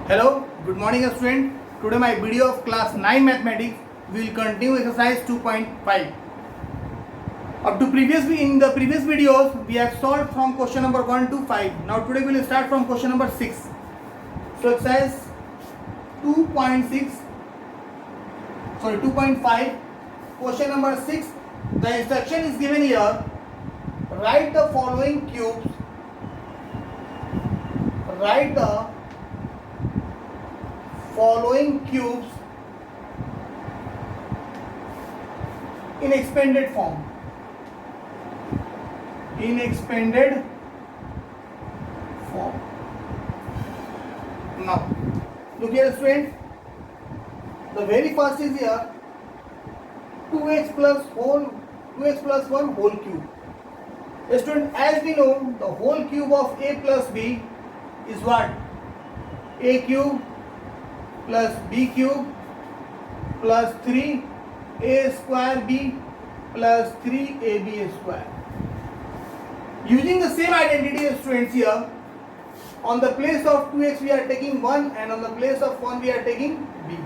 Hello, good morning student. Today my video of class 9 mathematics. We will continue exercise 2.5. Up to in the previous videos we have solved from question number 1 to 5. Now today we will start from question number 6. So exercise 2.5. Question number 6. The instruction is given here. Write the following cubes. Write the following cubes in expanded form. In expanded form. Now, look here, student. The very first is here 2x plus 1 whole cube. Student, as we know, the whole cube of a plus b is what? A cube plus b cube plus 3a square b plus 3ab square. Using the same identity, students, here on the place of 2x we are taking 1 and on the place of 1 we are taking b.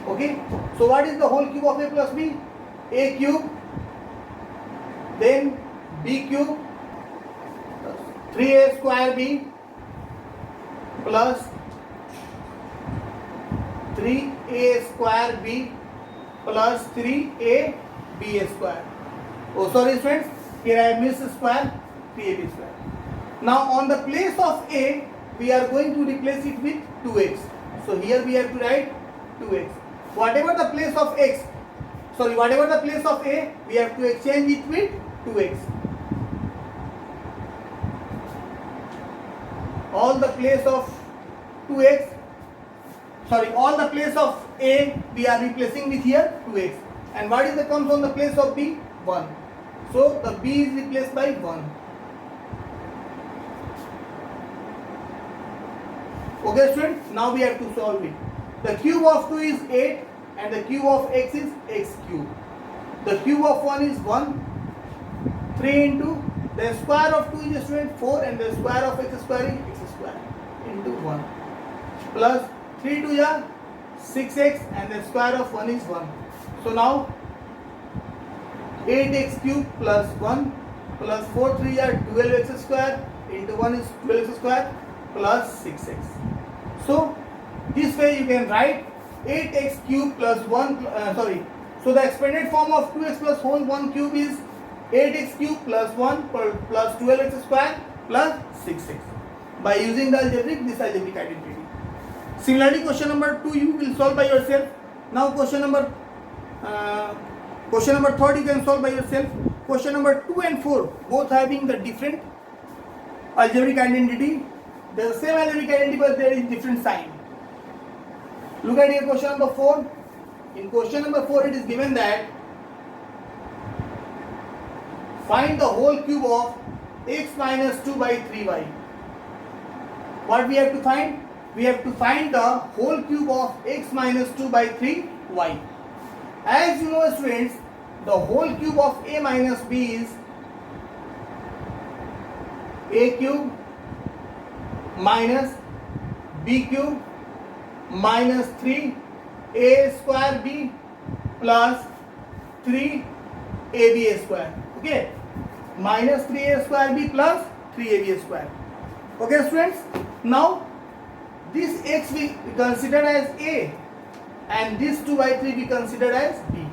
Okay, so what is the whole cube of a plus b? A cube, then b cube, 3a square b plus 3a square b plus 3ab square. Oh, sorry students, here I have missed square, 3ab square. Now on the place of a, we are going to replace it with 2x. So here we have to write 2x. Whatever the place of a, we have to exchange it with 2x. All the place of a we are replacing with here 2x. And what is the comes on the place of b? 1. So the b is replaced by 1. Okay student, now we have to solve it. The cube of 2 is 8 and the cube of x is x cube. The cube of 1 is 1. 3 into the square of 2 is student 4 and the square of x square is x square into 1 plus 3 to 6x and the square of 1 is 1. So now 8x cube plus 1 plus 4 3 12x square into 1 is 12x square plus 6x. So this way you can write 8x cube plus 1 so the expanded form of 2x plus whole 1 cube is 8x cube plus 1 plus 12x square plus 6x by using the algebraic identity. Similarly, question number 2 you will solve by yourself. Now question number 3rd you can solve by yourself. Question number 2 and 4 both having the different algebraic identity. They are the same algebraic identity but there is different sign. Look at here question number 4. In question number 4 it is given that find the whole cube of x minus 2 by 3y. What we have to find? We have to find the whole cube of x minus 2 by 3y. As you know students, the whole cube of a minus b is a cube minus b cube minus 3a square b plus 3ab square. Okay, minus 3a square b plus 3ab square. Okay students, now this x we consider as a and this 2 by 3 we consider as b.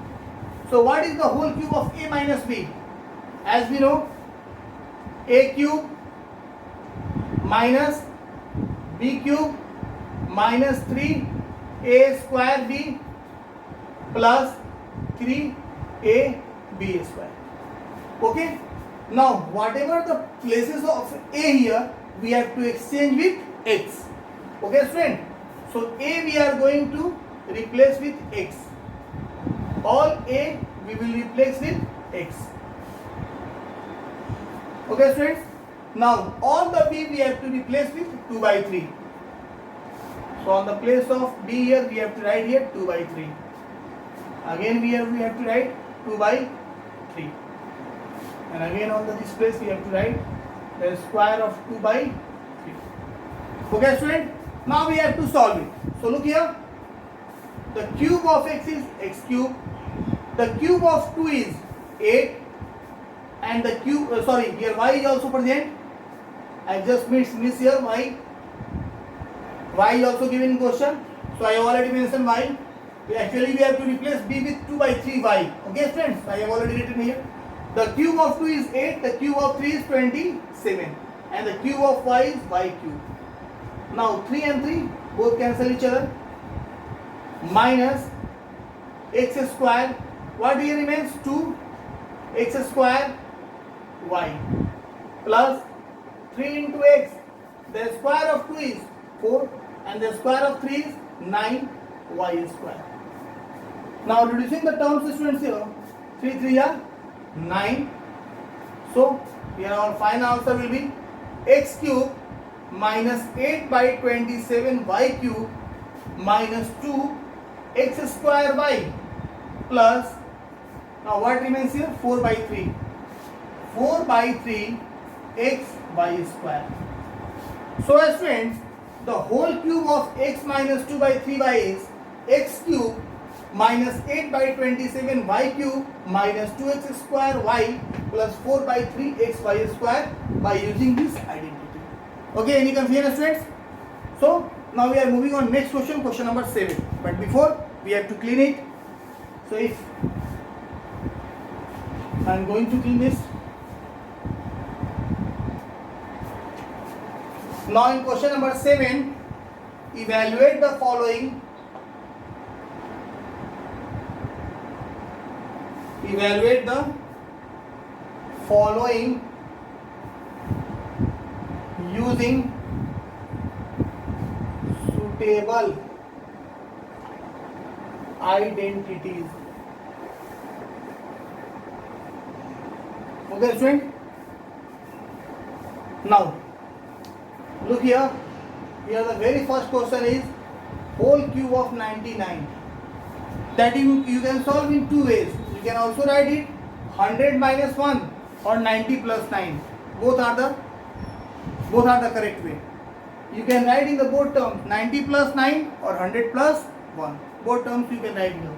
So what is the whole cube of a minus b? As we know, a cube minus b cube minus 3a square b plus 3ab square. Okay, now whatever the places of a here we have to exchange with x. Okay student, so a we are going to replace with x. All a we will replace with x. Okay students, now all the b we have to replace with 2 by 3. So on the place of b here we have to write here 2 by 3. Again we have to write 2 by 3. And again on this place we have to write the square of 2 by 3. Okay student, Now we have to solve it. So look here. The cube of x is x cube. The cube of 2 is 8. And the cube, here y is also present. I just miss here y. Y is also given in question. So I have already mentioned y. Actually we have to replace b with 2 by 3y. Okay friends, I have already written here. The cube of 2 is 8. The cube of 3 is 27. And the cube of y is y cube. Now 3 and 3 both cancel each other. Minus x square. What here remains? 2 x square y plus 3 into x. The square of 2 is 4 and the square of 3 is 9 y square. Now reducing the terms, students, here 3 3 are 9. So here our final answer will be x cube minus 8 by 27 y cube minus 2 x square y plus, now what remains here? 4 by 3. 4 by 3 x y square. So as friends, the whole cube of x minus 2 by 3y is x cube minus 8 by 27 y cube minus 2x square y plus 4 by 3 x y square by using this identity. Okay, any confusion, students? So now we are moving on next question, question number 7. But before, we have to clean it. So if I am going to clean this. Now in question number 7, evaluate the following. Evaluate the following using suitable identities. Okay, student. Now look here. Here the very first question is whole cube of 99. That you can solve in two ways. You can also write it 100 minus 1 or 90 plus 9. Both are the correct way. You can write in the both terms 90 plus 9 or 100 plus 1. Both terms you can write here.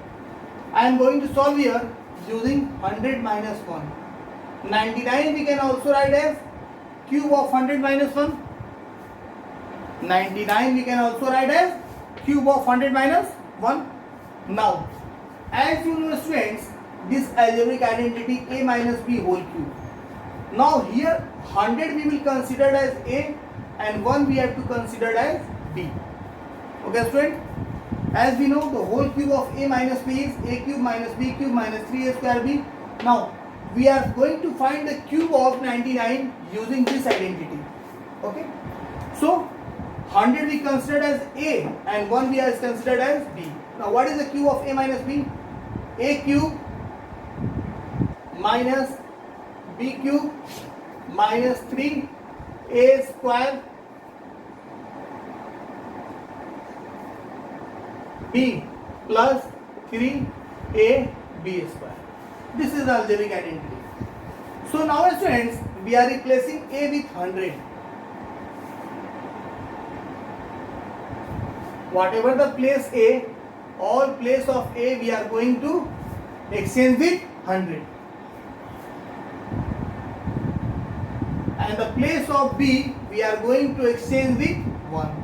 I am going to solve here using 100 minus 1. 99 we can also write as cube of 100 minus 1. 99 we can also write as cube of 100 minus 1. Now, as you know, students, this algebraic identity a minus b whole cube. Now here 100 we will consider as a and 1 we have to consider as b. Okay, student? As we know, the whole cube of a minus b is a cube minus b cube minus 3a square b. Now we are going to find the cube of 99 using this identity. Okay, so 100 we considered as a and 1 we are considered as b. Now what is the cube of a minus b? A cube minus b cube minus 3a square b plus 3a b square. This is the algebraic identity. So now, students, we are replacing a with 100. Whatever the place a, all place of a we are going to exchange with 100. And the place of b we are going to exchange with 1.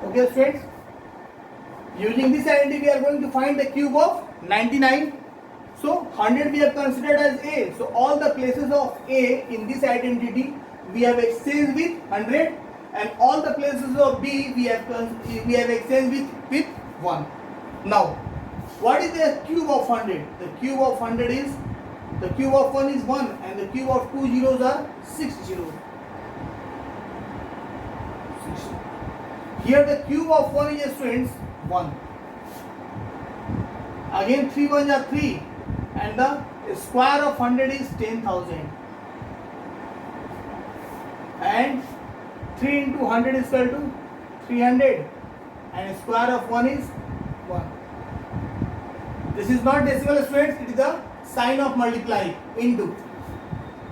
Okay, friends? Using this identity we are going to find the cube of 99. So 100 we have considered as a. So all the places of a in this identity we have exchanged with 100, and all the places of b we have exchanged with 1. Now, what is the cube of 100? The cube of 100 is, the cube of 1 is 1 and the cube of 2 zeros are 6 zeros. Here the cube of 1 is, students, 1. Again 3 ones are 3 and the square of 100 is 10,000. And 3 into 100 is equal to 300 and square of 1 is 1. This is not decimal, students, it is the sign of multiply into.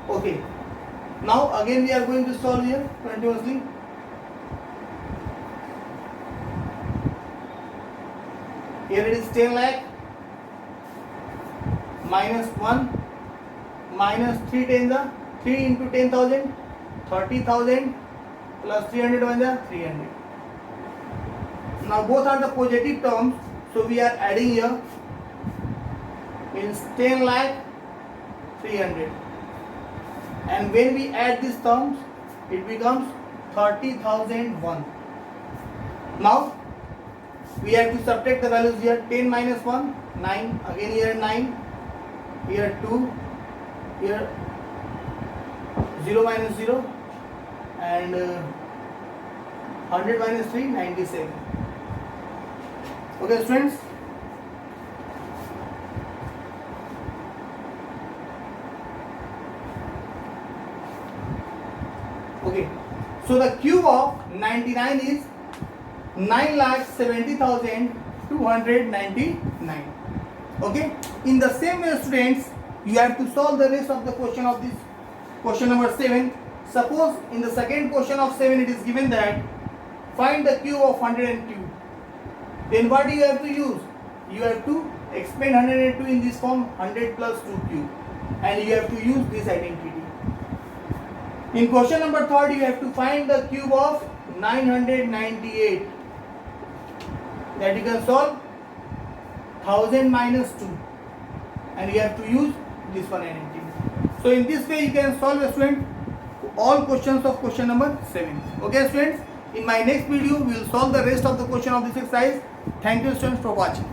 Okay. Now again we are going to solve here continuously. Here it is 10 lakh minus 1 minus 3 10 the 3 into 10,000 30,000 plus 300 1 the 300. Now both are the positive terms, so we are adding here, means 10 lakh 300, and when we add these terms it becomes 30,001. Now we have to subtract the values here. 10 minus 1 9, again here 9, here 2, here 0 minus 0, and 100 minus 3 97. Okay students, okay, so the cube of 99 is 9,70,299. Okay, in the same way students, you have to solve the rest of the question of this question number 7. Suppose in the second question of 7 it is given that find the cube of 102. Then what you have to use? You have to expand 102 in this form, 100 plus 2 cube, and you have to use this identity. In question number 3, you have to find the cube of 998. That you can solve 1000 minus 2, and you have to use this one identity. So in this way you can solve, a student, all questions of question number 7. Okay students, in my next video we will solve the rest of the question of this exercise. Thank you students for watching.